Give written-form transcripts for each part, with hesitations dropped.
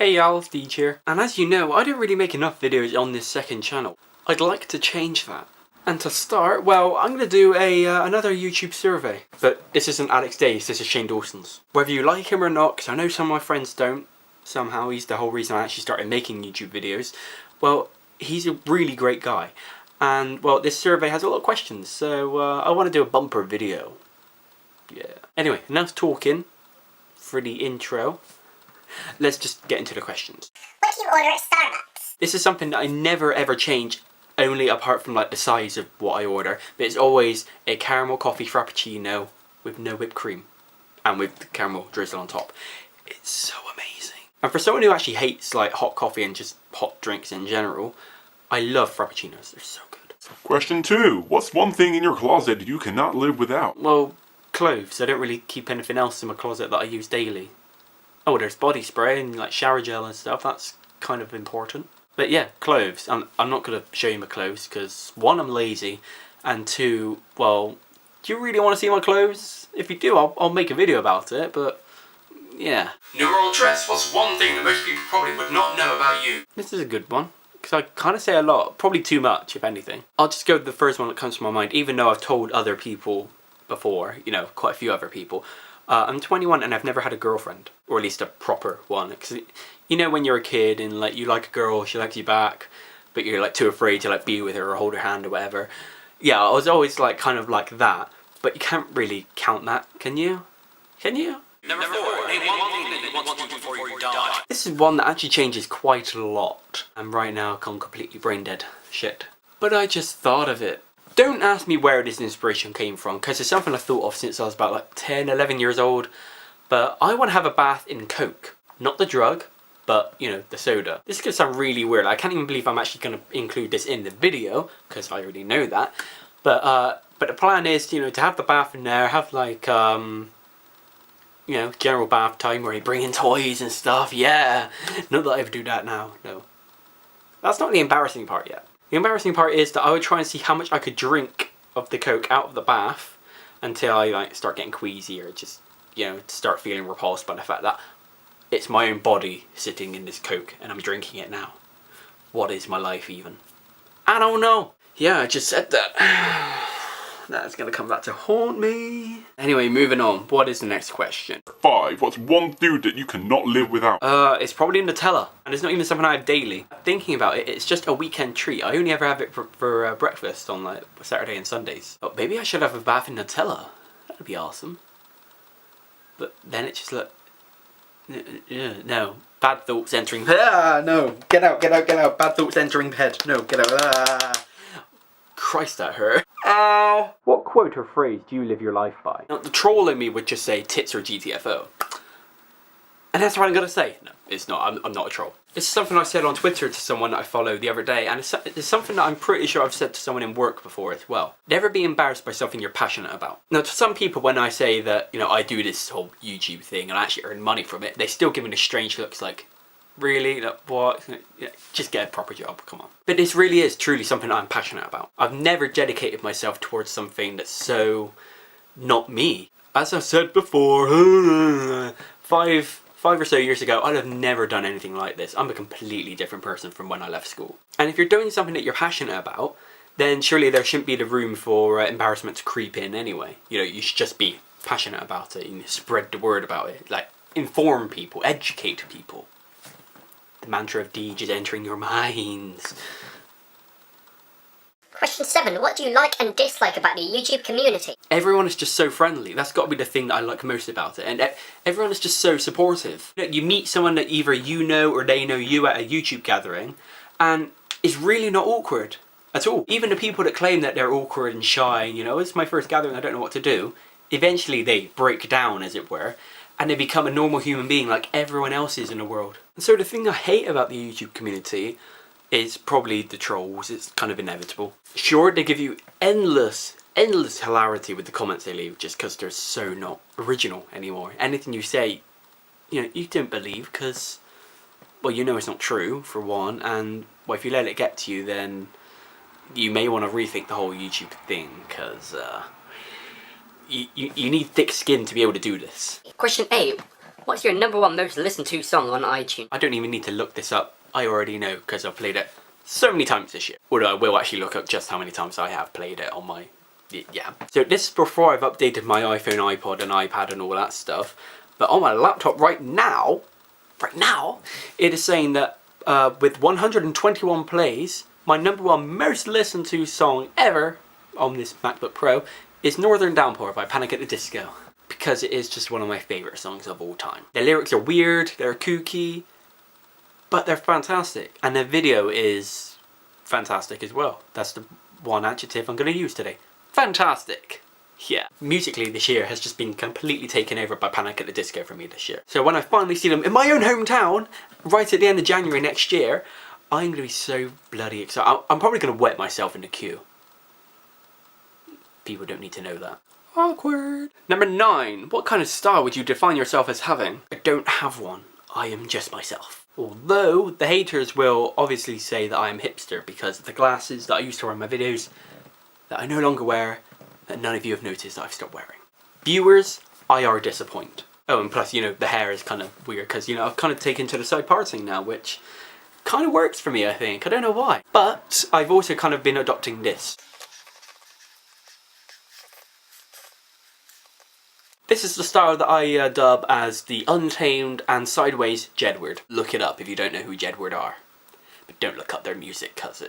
Hey y'all, it's Deej here. And as you know, I don't really make enough videos on this second channel. I'd like to change that. And to start, well, I'm going to do another YouTube survey. But this isn't Alex Day's, this is Shane Dawson's. Whether you like him or not, because I know some of my friends don't, somehow he's the whole reason I actually started making YouTube videos. Well, he's a really great guy. And, well, this survey has a lot of questions, so I want to do a bumper video. Yeah. Anyway, enough talking for the intro. Let's just get into the questions. What do you order at Starbucks? This is something that I never ever change, only apart from like the size of what I order. But it's always a caramel coffee frappuccino with no whipped cream and with the caramel drizzle on top. It's so amazing. And for someone who actually hates like hot coffee and just hot drinks in general, I love frappuccinos. They're so good. Question 2. What's one thing in your closet you cannot live without? Well, clothes. I don't really keep anything else in my closet that I use daily. Oh, there's body spray and like shower gel and stuff. That's kind of important. But yeah, clothes. I'm not going to show you my clothes because one, I'm lazy, and two, well, do you really want to see my clothes? If you do, I'll make a video about it, but yeah. Numeral dress. What's one thing that most people probably would not know about you? This is a good one because I kind of say a lot, probably too much if anything. I'll just go with the first one that comes to my mind, even though I've told other people before, you know, quite a few other people. I'm 21 and I've never had a girlfriend, or at least a proper one. Because you know when you're a kid and like you like a girl, she likes you back, but you're like too afraid to like be with her or hold her hand or whatever. Yeah, I was always like kind of like that, but you can't really count that, can you? Can you? Number 4. Name one thing that you want to do before you die. This is one that actually changes quite a lot. And right now I'm completely brain dead. Shit. But I just thought of it. Don't ask me where this inspiration came from, because it's something I thought of since I was about like 10, 11 years old. But I want to have a bath in Coke. Not the drug, but, you know, the soda. This is going to sound really weird. I can't even believe I'm actually going to include this in the video, because I already know that. But the plan is, you know, to have the bath in there, have like, you know, general bath time where you bring in toys and stuff. Yeah. Not that I ever do that now, no. That's not the embarrassing part yet. The embarrassing part is that I would try and see how much I could drink of the Coke out of the bath until I like start getting queasy or just, you know, start feeling repulsed by the fact that it's my own body sitting in this Coke and I'm drinking it now. What is my life even? I don't know. Yeah, I just said that. That's gonna come back to haunt me. Anyway, moving on. What is the next question? 5. What's one food that you cannot live without? It's probably Nutella. And it's not even something I have daily. Thinking about it, it's just a weekend treat. I only ever have it for breakfast on like Saturday and Sundays. But maybe I should have a bath in Nutella. That'd be awesome. But then it just look... No. Bad thoughts entering... Ah, no. Get out, get out, get out. Bad thoughts entering head. No, get out. Ah. Christ, that hurt. Ow! What quote or phrase do you live your life by? Now, the troll in me would just say tits or GTFO. And that's what I'm gonna say. No, it's not. I'm not a troll. It's something I said on Twitter to someone that I follow the other day, and it's something that I'm pretty sure I've said to someone in work before as well. Never be embarrassed by something you're passionate about. Now, to some people, when I say that, you know, I do this whole YouTube thing and I actually earn money from it, they still give me the strange looks like, really? Like, what? You know, just get a proper job, come on. But this really is truly something I'm passionate about. I've never dedicated myself towards something that's so not me. As I said before, five or so years ago, I'd have never done anything like this. I'm a completely different person from when I left school. And if you're doing something that you're passionate about, then surely there shouldn't be the room for embarrassment to creep in anyway. You know, you should just be passionate about it and spread the word about it. Like, inform people, educate people. The mantra of Deej is entering your minds. Question 7. What do you like and dislike about the YouTube community? Everyone is just so friendly. That's got to be the thing that I like most about it. And everyone is just so supportive. You meet someone that either you know or they know you at a YouTube gathering, and it's really not awkward at all. Even the people that claim that they're awkward and shy, you know, it's my first gathering, I don't know what to do, eventually they break down, as it were, and they become a normal human being like everyone else is in the world. And so the thing I hate about the YouTube community is probably the trolls. It's kind of inevitable. Sure, they give you endless hilarity with the comments they leave just because they're so not original anymore. Anything you say, you know, you don't believe because, well, you know it's not true, for one, and, well, if you let it get to you, then you may want to rethink the whole YouTube thing because, you need thick skin to be able to do this. Question 8. What's your #1 most listened to song on iTunes? I don't even need to look this up. I already know because I've played it so many times this year. Although I will actually look up just how many times I have played it on my... Yeah. So this is before I've updated my iPhone, iPod and iPad and all that stuff. But on my laptop right now, it is saying that with 121 plays, my #1 most listened to song ever on this MacBook Pro is Northern Downpour by Panic! At the Disco. Because it is just one of my favourite songs of all time. The lyrics are weird, they're kooky, but they're fantastic. And the video is fantastic as well. That's the one adjective I'm going to use today. Fantastic! Yeah. Musically this year has just been completely taken over by Panic! At the Disco for me this year. So when I finally see them in my own hometown, right at the end of January next year, I'm going to be so bloody excited. I'm probably going to wet myself in the queue. People don't need to know that. Awkward. #9. What kind of style would you define yourself as having? I don't have one. I am just myself. Although the haters will obviously say that I am hipster because of the glasses that I used to wear in my videos that I no longer wear, that none of you have noticed that I've stopped wearing. Viewers, I are disappointed. Oh, and plus, you know, the hair is kind of weird because, you know, I've kind of taken to the side parting now, which kind of works for me, I think. I don't know why. But I've also kind of been adopting this. This is the style that I dub as the Untamed and Sideways Jedward. Look it up if you don't know who Jedward are. But don't look up their music because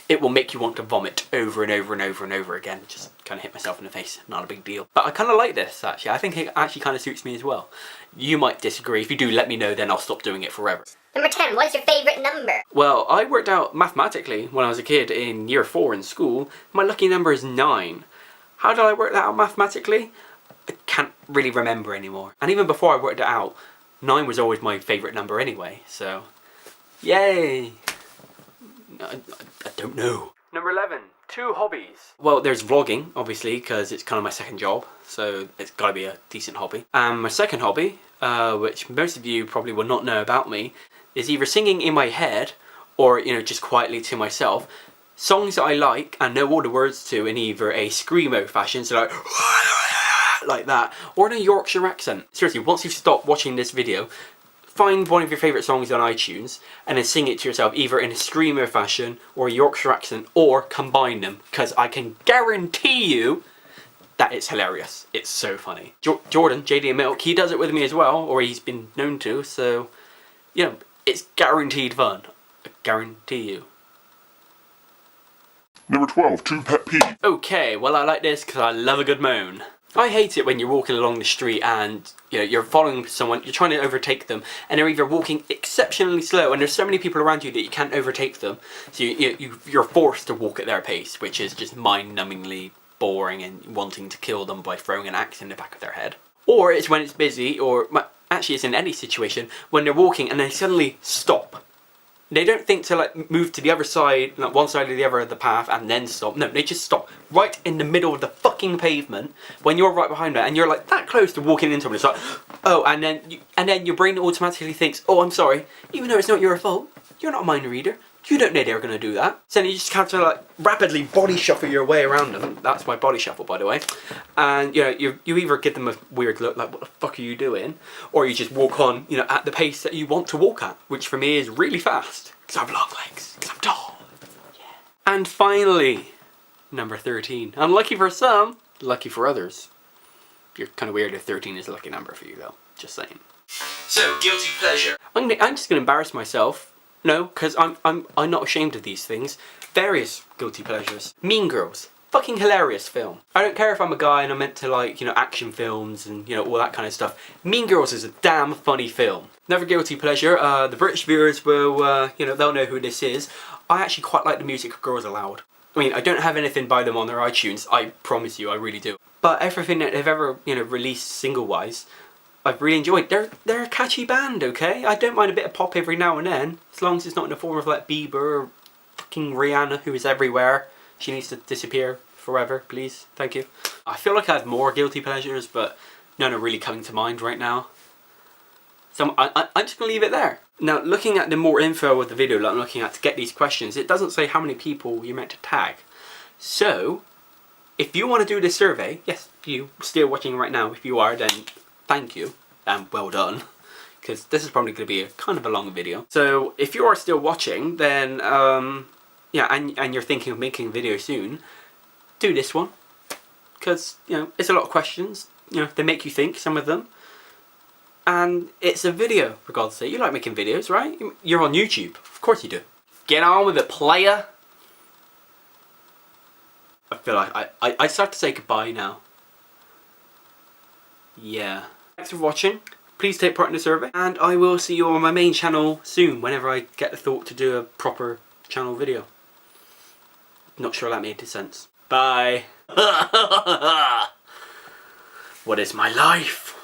it will make you want to vomit over and over and over and over again. Just kind of hit myself in the face, not a big deal. But I kind of like this actually. I think it actually kind of suits me as well. You might disagree. If you do, let me know, then I'll stop doing it forever. #10, what is your favourite number? Well, I worked out mathematically when I was a kid in year 4 in school. My lucky number is 9. How did I work that out mathematically? I can't really remember anymore. And even before I worked it out, 9 was always my favourite number anyway, so... Yay! I don't know. #11, 2 hobbies. Well, there's vlogging, obviously, because it's kind of my second job, so it's got to be a decent hobby. And my second hobby, which most of you probably will not know about me, is either singing in my head, or, you know, just quietly to myself, songs that I like and know all the words to in either a screamo fashion, so like that, or in a Yorkshire accent. Seriously, once you've stopped watching this video, find one of your favourite songs on iTunes and then sing it to yourself either in a screamo fashion or a Yorkshire accent, or combine them, because I can guarantee you that it's hilarious. It's so funny. Jordan, JD and Milk, he does it with me as well, or he's been known to, so, you know, it's guaranteed fun. I guarantee you. #12, 2 pet peeves. Okay, well I like this because I love a good moan. I hate it when you're walking along the street and, you know, you're following someone, you're trying to overtake them, and they're either walking exceptionally slow and there's so many people around you that you can't overtake them, so you're forced to walk at their pace, which is just mind-numbingly boring and wanting to kill them by throwing an axe in the back of their head. Or it's when it's busy, or actually it's in any situation, when they're walking and they suddenly stop. They don't think to like move to the other side, like one side or the other of the path and then stop. No, they just stop right in the middle of the fucking pavement when you're right behind it and you're like that close to walking into them. It's like, oh, and then your brain automatically thinks, oh, I'm sorry, even though it's not your fault. You're not a mind reader. You don't know they're going to do that. So then you just have to like rapidly body shuffle your way around them. That's my body shuffle, by the way. And you know, you either give them a weird look, like what the fuck are you doing? Or you just walk on, you know, at the pace that you want to walk at, which for me is really fast. Because I have long legs, because I'm tall. Yeah. And finally, #13. Unlucky for some, lucky for others. You're kind of weird if 13 is a lucky number for you though. Just saying. So, guilty pleasure. I'm just going to embarrass myself. No, because I'm not ashamed of these things. Various guilty pleasures. Mean Girls. Fucking hilarious film. I don't care if I'm a guy and I'm meant to like, you know, action films and, you know, all that kind of stuff. Mean Girls is a damn funny film. Another guilty pleasure, the British viewers will, you know, they'll know who this is. I actually quite like the music of Girls Aloud. I mean, I don't have anything by them on their iTunes, I promise you, I really do. But everything that they've ever, you know, released single-wise, I've really enjoyed. They're a catchy band, okay? I don't mind a bit of pop every now and then, as long as it's not in the form of like Bieber or fucking Rihanna, who is everywhere. She needs to disappear forever, please. Thank you. I feel like I have more guilty pleasures, but none are really coming to mind right now. So I'm just going to leave it there. Now, looking at the more info of the video that I'm looking at to get these questions, it doesn't say how many people you're meant to tag. So, if you want to do this survey, yes, you still watching right now, if you are, then thank you, and well done. because this is probably going to be a kind of a long video. So if you are still watching, then yeah, and you're thinking of making a video soon, do this one, because you know it's a lot of questions. You know, they make you think, some of them, and it's a video, for God's sake. You like making videos, right? You're on YouTube, of course you do. Get on with it, player. I feel like I start to say goodbye now. Yeah. Thanks for watching. Please take part in the survey, and I will see you on my main channel soon, whenever I get the thought to do a proper channel video. Not sure that made sense. Bye. What is my life?